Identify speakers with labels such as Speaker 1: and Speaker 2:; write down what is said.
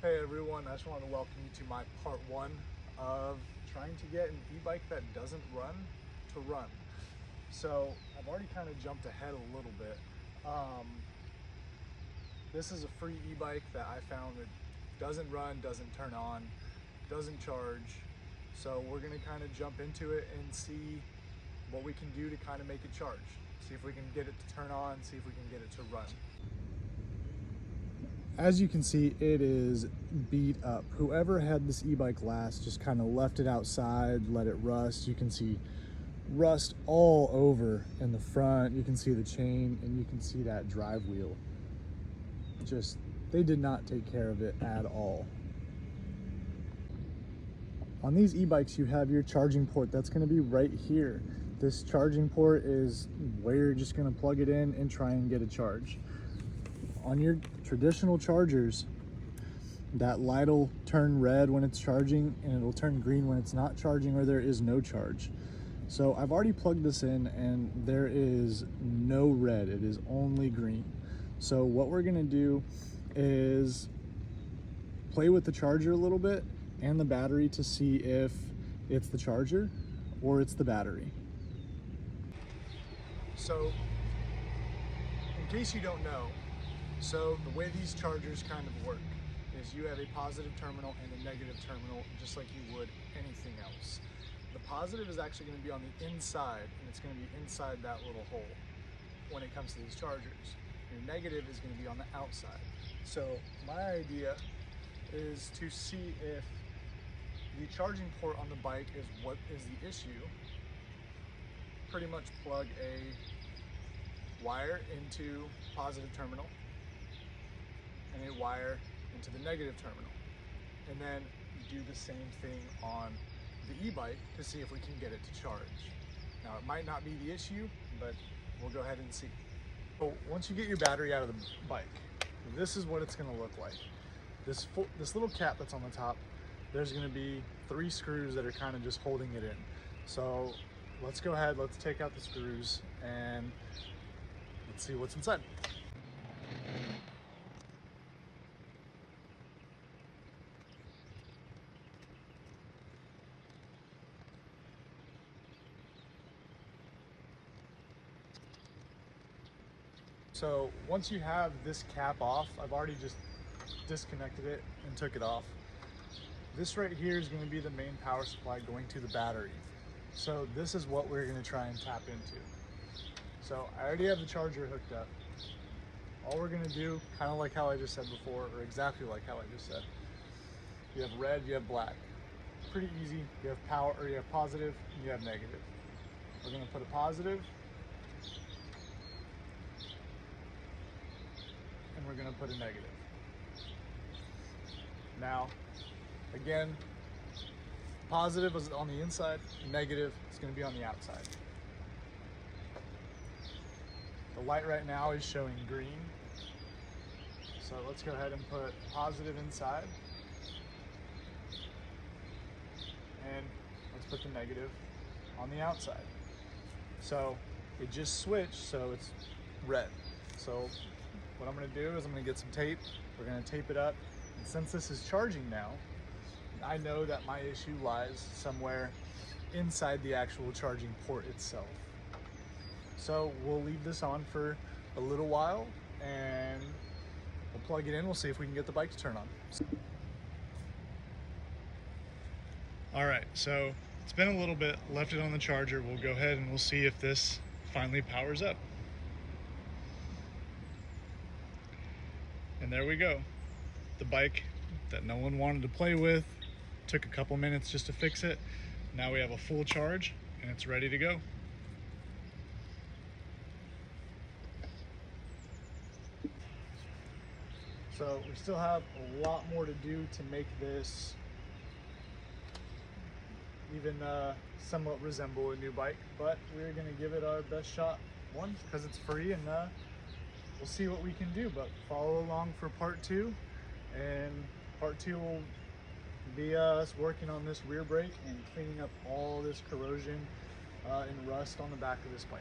Speaker 1: Hey everyone, I just want to welcome you to my part one of trying to get an e-bike that doesn't run to run. So I've already kind of jumped ahead a little bit. This is a free e-bike that I found that doesn't run, doesn't turn on, doesn't charge. So we're gonna kind of jump into it and see what we can do to kind of make it charge. See if we can get it to turn on, see if we can get it to run. As you can see, it is beat up. Whoever had this e-bike last just kind of left it outside, let it rust. You can see rust all over in the front. You can see the chain and you can see that drive wheel. Just, they did not take care of it at all. On these e-bikes, you have your charging port. That's gonna be right here. This charging port is where you're just gonna plug it in and try and get a charge. On your traditional chargers, that light will turn red when it's charging and it'll turn green when it's not charging or there is no charge. So I've already plugged this in and there is no red, it is only green. So what we're gonna do is play with the charger a little bit and the battery to see if it's the charger or it's the battery. So in case you don't know, so the way these chargers kind of work is you have a positive terminal and a negative terminal, just like you would anything else. The positive is actually going to be on the inside, and it's going to be inside that little hole when it comes to these chargers. Your negative is going to be on the outside. So my idea is to see if the charging port on the bike is what is the issue. Pretty much plug a wire into positive terminal and a wire into the negative terminal, and then do the same thing on the e-bike to see if we can get it to charge. Now it might not be the issue, but we'll go ahead and see. So once you get your battery out of the bike, this is what it's going to look like. This little cap that's on the top, there's going to be 3 screws that are kind of just holding it in. So let's go ahead, let's take out the screws and let's see what's inside. So once you have this cap off, I've already just disconnected it and took it off. This right here is going to be the main power supply going to the battery. So this is what we're going to try and tap into. So I already have the charger hooked up. All we're going to do, kind of like how I just said before, or exactly like how I just said, you have red, you have black. Pretty easy. You have power, or you have positive, and you have negative. We're going to put a positive, and we're going to put a negative. Now, again, positive is on the inside, negative is going to be on the outside. The light right now is showing green, so let's go ahead and put positive inside, and let's put the negative on the outside. So it just switched, so it's red. So what I'm going to do is I'm going to get some tape, we're going to tape it up, and since this is charging now, I know that my issue lies somewhere inside the actual charging port itself. So we'll leave this on for a little while and we'll plug it in, we'll see if we can get the bike to turn on. All right, so it's been a little bit, left it on the charger. We'll go ahead and we'll see if this finally powers up. And there we go. The bike that no one wanted to play with, took a couple minutes just to fix it. Now we have a full charge and it's ready to go. So we still have a lot more to do to make this even somewhat resemble a new bike, but we're gonna give it our best shot. One, because it's free, and we'll see what we can do, but follow along for part 2, and part 2 will be us working on this rear brake and cleaning up all this corrosion and rust on the back of this bike.